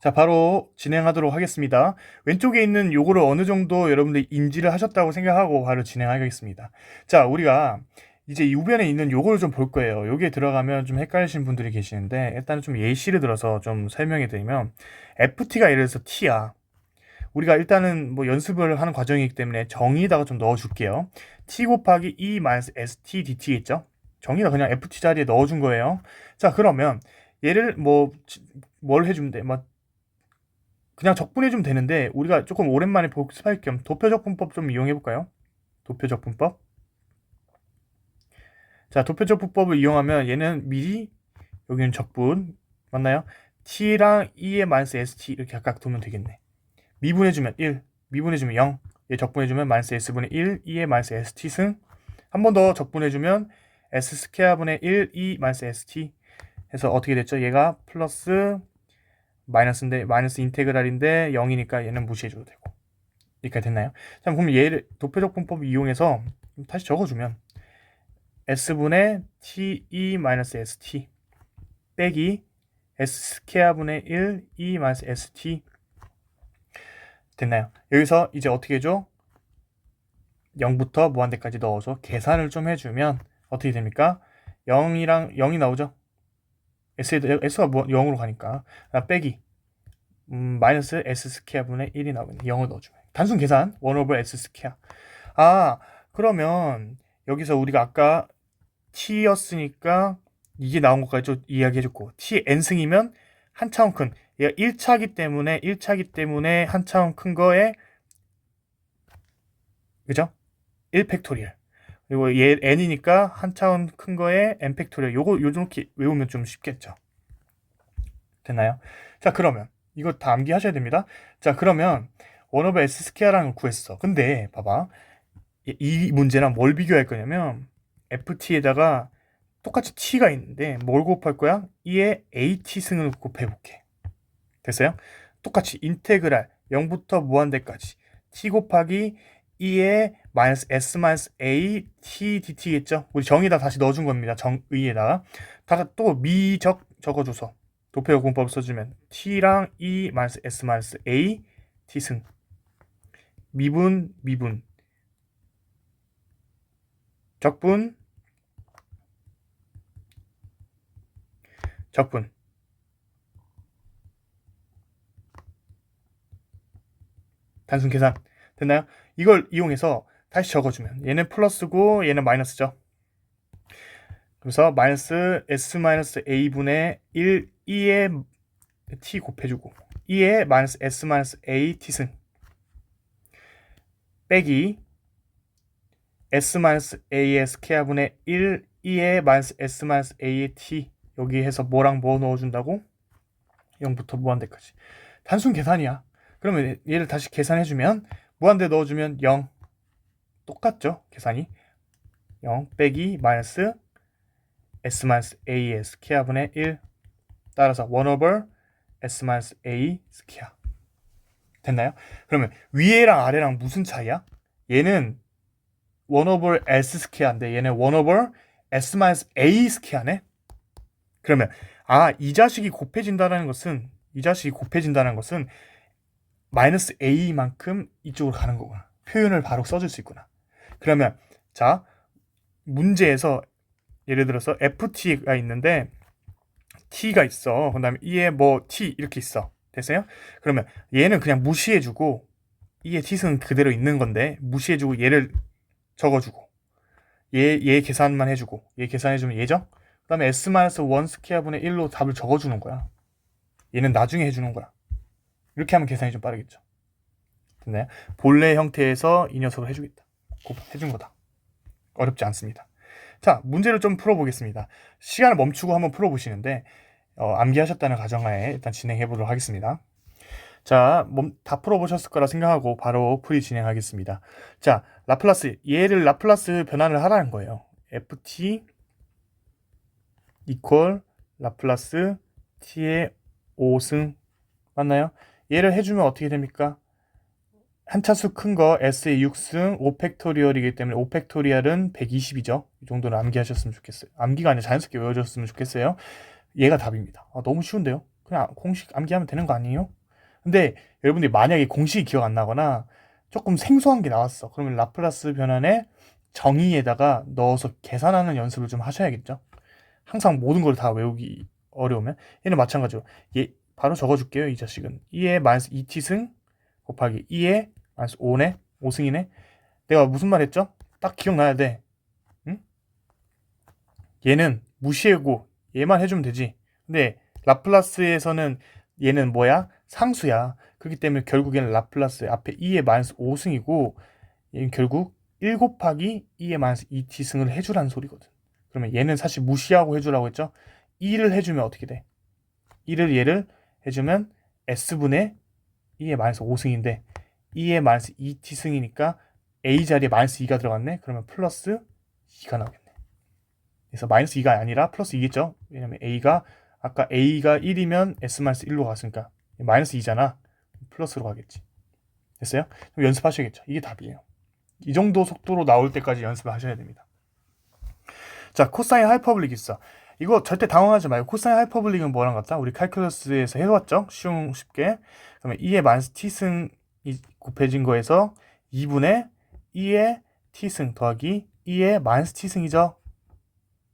자, 바로 진행하도록 하겠습니다. 왼쪽에 있는 요거를 어느 정도 여러분들이 인지를 하셨다고 생각하고 바로 진행하겠습니다. 자, 우리가 이제 이 우변에 있는 요거를 좀 볼 거예요. 여기에 들어가면 좀 헷갈리시는 분들이 계시는데, 일단은 좀 예시를 들어서 좀 설명해 드리면, FT가 예를 들어서 T야. 우리가 일단은 뭐 연습을 하는 과정이기 때문에 정의에다가 좀 넣어 줄게요. T 곱하기 E-ST dt겠죠? 정의가 그냥 FT 자리에 넣어 준 거예요. 자, 그러면 얘를 뭘 해주면 돼? 뭐 그냥 적분해주면 되는데, 우리가 조금 오랜만에 복습할 겸 도표적분법 좀 이용해볼까요? 도표적분법. 자, 도표적분법을 이용하면 얘는 미리, 여기는 적분 맞나요? t랑 e의 마이너스 st 이렇게 각각 두면 되겠네. 미분해주면 1, 미분해주면 0, 얘 적분해주면 마이너스 s분의 1, e의 마이너스 st 승. 한 번 더 적분해주면 s 스퀘어분의 1, e 마이너스 st 해서 어떻게 됐죠? 얘가 플러스 마이너스인데, 마이너스 인테그랄인데 0이니까 얘는 무시해줘도 되고. 이렇게 됐나요? 자, 그럼 얘를 도표적 분법을 이용해서 다시 적어주면 s분의 te-st 빼기 s 스퀘어분의 1 e-st 됐나요? 여기서 이제 어떻게 해줘? 0부터 무한대까지 넣어서 계산을 좀 해주면 어떻게 됩니까? 0이랑 0이 나오죠? S가 0으로 가니까 빼기 마이너스 S 스퀘어분의 1이 나오겠네. 0을 넣어주면 단순 계산 1 over S 스퀘어. 아, 그러면 여기서 우리가 아까 T였으니까 이게 나온 것까지 좀 이야기해줬고, T n승이면 한 차원 큰, 얘가 1차기 때문에 한 차원 큰 거에, 그죠? 1 팩토리얼. 그리고 얘 n이니까 한 차원 큰 거에 n 팩토리얼. 요거 요렇게 외우면 좀 쉽겠죠. 됐나요? 자, 그러면 이거 다 암기하셔야 됩니다. 자, 그러면 1 over S 스퀘어라는 걸 구했어. 근데 봐봐, 이 문제랑 뭘 비교할 거냐면 FT에다가 똑같이 T가 있는데 뭘 곱할 거야? 이에 AT 승을 곱해볼게. 됐어요? 똑같이 인테그랄 0부터 무한대까지 T 곱하기 E에 마이너스 S 마이너스 A T DT겠죠? 우리 정의다 다시 넣어준 겁니다. 정의에다가 또 미적 적어줘서 도표요금법 써주면 T랑 E 마이너스 S 마이너스 A T 승 미분 적분 단순 계산 됐나요? 이걸 이용해서 다시 적어주면 얘는 플러스고 얘는 마이너스죠. 그래서 마이너스 S 마이너스 A분의 1 E에 T 곱해주고 E에 마이너스 S 마이너스 A T승 빼기 S 마이너스 A의 스퀘어분의 1 E에 마이너스 S 마이너스 A의 T 여기 해서 뭐랑 뭐 넣어준다고? 0부터 무한대까지 단순 계산이야. 그러면 얘를 다시 계산해주면 무한대 넣어주면 0 똑같죠? 계산이 0 빼기 마이너스 S 마이너스 A의 스퀘어분의 1 따라서 1 over S 마이너스 A 스퀘어 됐나요? 그러면 위에랑 아래랑 무슨 차이야? 얘는 1 over S 스퀘어인데 얘는 1 over S 마이너스 A 스퀘어네? 그러면 이 자식이 곱해진다는 것은 마이너스 A만큼 이쪽으로 가는 거구나. 표현을 바로 써줄 수 있구나. 그러면 자, 문제에서 예를 들어서 FT가 있는데 T가 있어. 그 다음에 E에 뭐 T 이렇게 있어. 됐어요? 그러면 얘는 그냥 무시해주고 E의 T승은 그대로 있는 건데 무시해주고 얘를 적어주고 얘 계산만 해주고 얘 계산해주면 얘죠? 그 다음에 S-1 스퀘어분의 1로 답을 적어주는 거야. 얘는 나중에 해주는 거야. 이렇게 하면 계산이 좀 빠르겠죠. 됐나요? 본래 형태에서 이 녀석을 해주겠다. 해준 거다. 어렵지 않습니다. 자, 문제를 좀 풀어보겠습니다. 시간을 멈추고 한번 풀어보시는데 암기하셨다는 가정하에 일단 진행해 보도록 하겠습니다. 자, 다 풀어보셨을 거라 생각하고 바로 풀이 진행하겠습니다. 자, 라플라스, 얘를 라플라스 변환을 하라는 거예요. ft 이퀄 라플라스 t의 5승 맞나요? 얘를 해주면 어떻게 됩니까? 한 차수 큰 거 S의 6승 5팩토리얼이기 때문에 5팩토리얼은 120이죠. 이 정도는 암기하셨으면 좋겠어요. 암기가 아니라 자연스럽게 외워졌으면 좋겠어요. 얘가 답입니다. 너무 쉬운데요? 그냥 공식 암기하면 되는 거 아니에요? 근데 여러분들이 만약에 공식이 기억 안 나거나 조금 생소한 게 나왔어. 그러면 라플라스 변환에 정의에다가 넣어서 계산하는 연습을 좀 하셔야겠죠. 항상 모든 걸 다 외우기 어려우면. 얘는 마찬가지로 얘 바로 적어줄게요. 이 자식은 2의 마이너스 2t승 곱하기 2의 마이너스 5네 5승이네. 내가 무슨 말 했죠? 딱 기억나야 돼. 응? 얘는 무시하고 얘만 해주면 되지. 근데 라플라스에서는 얘는 뭐야? 상수야. 그렇기 때문에 결국에는 라플라스 앞에 2의 마이너스 5승이고 얘는 결국 1 곱하기 2의 마이너스 2t승을 해주라는 소리거든. 그러면 얘는 사실 무시하고 해주라고 했죠? 2를 해주면 어떻게 돼? 2를 얘를 해주면 s분의 2의 마이너스 5승인데 2의 마이너스 2t승이니까 a 자리에 마이너스 2가 들어갔네? 그러면 플러스 2가 나오겠네. 그래서 마이너스 2가 아니라 플러스 2겠죠? 왜냐면 아까 a가 1이면 s-1로 갔으니까 마이너스 2잖아. 플러스로 가겠지. 됐어요? 그럼 연습하셔야겠죠. 이게 답이에요. 이 정도 속도로 나올 때까지 연습을 하셔야 됩니다. 자, 코사인 하이퍼블릭 있어. 이거 절대 당황하지 말고 코사인 하이퍼블릭은 뭐랑 같다? 우리 칼큘러스에서 해왔죠? 쉽게. 그러면 2의 마이너스 t승이 곱해진 거에서 2분의 2의 t승 더하기 2의 마이너스 t승이죠?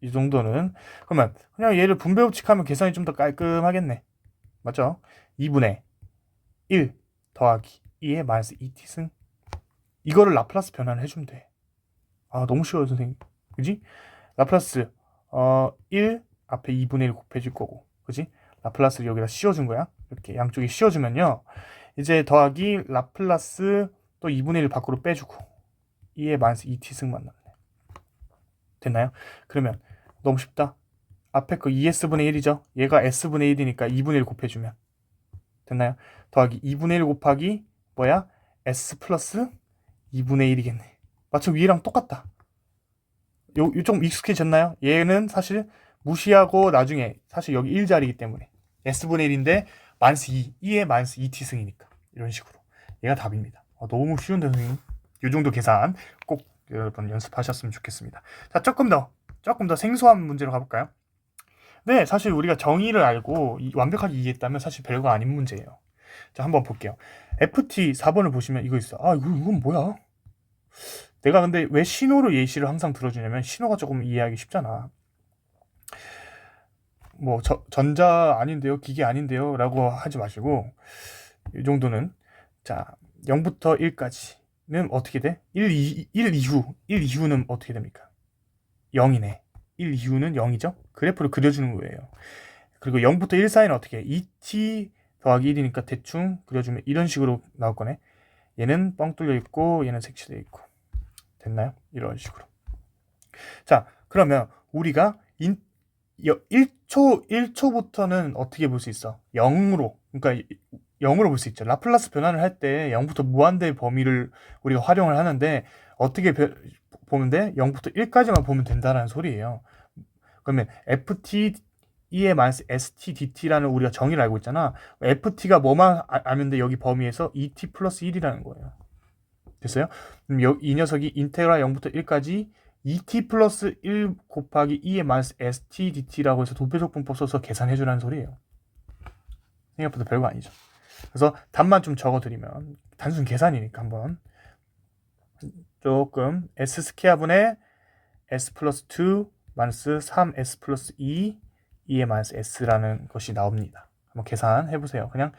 이 정도는. 그러면 그냥 얘를 분배법칙하면 계산이 좀 더 깔끔하겠네. 맞죠? 2분의 1 더하기 2의 마이너스 2t승. 이거를 라플라스 변환을 해주면 돼. 아, 너무 쉬워요, 선생님. 그지? 라플라스 1 앞에 2분의 1 곱해줄 거고, 그지? 라플라스를 여기다 씌워준 거야. 이렇게 양쪽에 씌워주면요, 이제 더하기 라플라스 또 2분의 1 밖으로 빼주고 2의 마이너스 2t승만 남네. 됐나요? 그러면 너무 쉽다. 앞에 거 2s분의 1이죠. 얘가 s분의 1이니까 2분의 1 곱해주면 됐나요? 더하기 2분의 1 곱하기 뭐야? s 플러스 2분의 1이겠네. 마침 위랑 똑같다. 요 좀 익숙해졌나요? 얘는 사실 무시하고 나중에 사실 여기 1자리이기 때문에 s분의 1인데 마이너스 2의 마이너스 2t승이니까 이런 식으로 얘가 답입니다. 너무 쉬운데 선생님. 이 정도 계산 꼭 여러분 연습하셨으면 좋겠습니다. 자, 조금 더 생소한 문제로 가볼까요? 네, 사실 우리가 정의를 알고 완벽하게 이해했다면 사실 별거 아닌 문제예요. 자, 한번 볼게요. FT 4번을 보시면 이거 있어. 이건 뭐야? 내가 근데 왜 신호로 예시를 항상 들어주냐면 신호가 조금 이해하기 쉽잖아. 뭐 전자 아닌데요, 기계 아닌데요 라고 하지 마시고 이 정도는. 자, 0부터 1까지는 어떻게 돼? 1 이후는 어떻게 됩니까? 0이네. 1 이후는 0이죠? 그래프를 그려주는 거예요. 그리고 0부터 1 사이는 어떻게 해? 2t 더하기 1이니까 대충 그려주면 이런 식으로 나올 거네. 얘는 뻥 뚫려 있고 얘는 색칠되어 있고. 됐나요? 이런 식으로. 자, 그러면 우리가 1초부터는 어떻게 볼 수 있어? 0으로. 그러니까 0으로 볼 수 있죠. 라플라스 변환을 할 때 0부터 무한대의 범위를 우리가 활용을 하는데 어떻게 보면 돼? 0부터 1까지만 보면 된다는 소리예요. 그러면 ft e의 마이너스 st dt라는 우리가 정의를 알고 있잖아. ft가 뭐만 알면 돼? 여기 범위에서 et 플러스 1이라는 거예요. 됐어요? 그럼 이 녀석이 인테그랄 0부터 1까지 et 플러스 1 곱하기 2의 마이너스 st dt라고 해서 도표적분법 써서 계산해주라는 소리예요. 생각보다 별거 아니죠. 그래서 답만 좀 적어드리면 단순 계산이니까 한번 조금 s 스퀘어분의 s 플러스 2 마이너스 3s 플러스 2 2의 마이너스 s라는 것이 나옵니다. 한번 계산해보세요. 그냥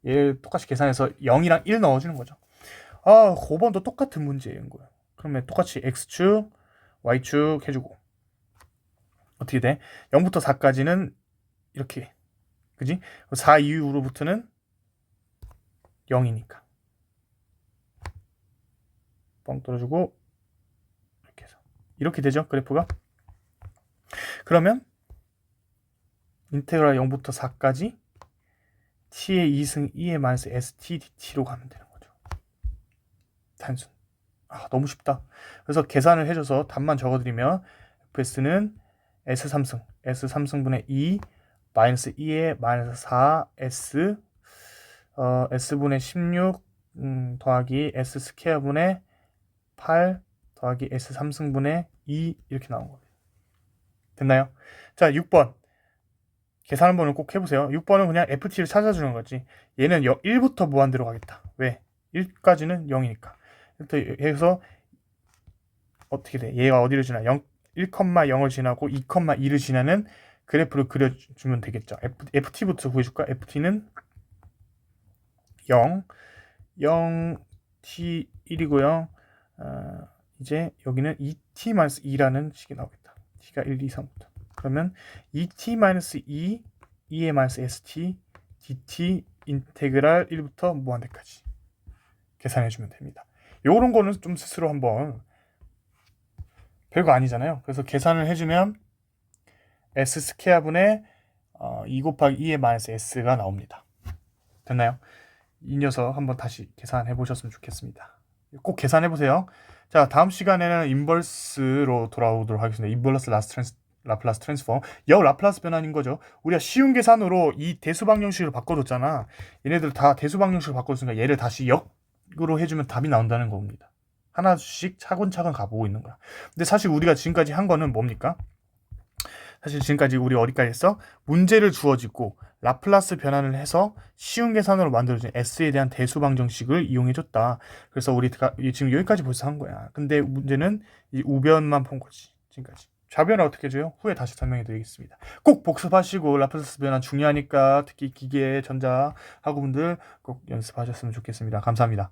얘 똑같이 계산해서 0이랑 1 넣어주는 거죠. 5번도 똑같은 문제인 거예요. 그러면 똑같이 x축, y축 해주고 어떻게 돼? 0부터 4까지는 이렇게, 그지? 4 이후로부터는 0이니까 뻥 떨어주고 이렇게 해서 이렇게 되죠, 그래프가. 그러면 인테그랄 0부터 4까지 t의 2승 2의 마이너스 st dt로 가면 되는 거죠. 단순. 너무 쉽다. 그래서 계산을 해줘서 답만 적어드리면 fs는 s3승분의 2 마이너스 2의 마이너스 4 s s분의 16 더하기 s 스퀘어분의 8 더하기 s3승분의 2 이렇게 나온 거예요. 됐나요? 자, 6번 계산 한번은 꼭 해보세요. 6번은 그냥 FT를 찾아주는 거지. 얘는 1부터 무한대로 가겠다. 왜? 1까지는 0이니까. 해서 어떻게 돼? 얘가 어디를 지나? 1,0을 지나고 2,2를 지나는 그래프를 그려주면 되겠죠. FT부터 구해줄까? FT는 0, 0, t 1이고요. 이제 여기는 2t-2라는 식이 나오겠다. t가 1, 2, 3부터. 그러면 2t-2, 2의-st, dt 인테그랄 1부터 무한대까지 계산해주면 됩니다. 요런 거는 좀 스스로 한번 별거 아니잖아요. 그래서 계산을 해주면 s 스퀘어분의 2 곱하기 2의-s가 나옵니다. 됐나요? 이 녀석 한번 다시 계산해 보셨으면 좋겠습니다. 꼭 계산해 보세요. 자, 다음 시간에는 인버스로 돌아오도록 하겠습니다. 인버스 라플라스 트랜스폼. 라플라스 변환인 거죠. 우리가 쉬운 계산으로 이 대수방정식을 바꿔줬잖아. 얘네들 다 대수방정식을 바꿔줬으니까 얘를 다시 역으로 해주면 답이 나온다는 겁니다. 하나씩 차근차근 가보고 있는 거야. 근데 사실 우리가 지금까지 한 거는 뭡니까? 사실 지금까지 우리 어디까지 했어? 문제를 주어지고 라플라스 변환을 해서 쉬운 계산으로 만들어진 S에 대한 대수방정식을 이용해줬다. 그래서 우리가 지금 여기까지 벌써 한 거야. 근데 문제는 이 우변만 본 거지. 지금까지. 좌변을 어떻게 해줘요? 후에 다시 설명해 드리겠습니다. 꼭 복습하시고 라플라스 변환 중요하니까 특히 기계, 전자 학우분들 꼭 연습하셨으면 좋겠습니다. 감사합니다.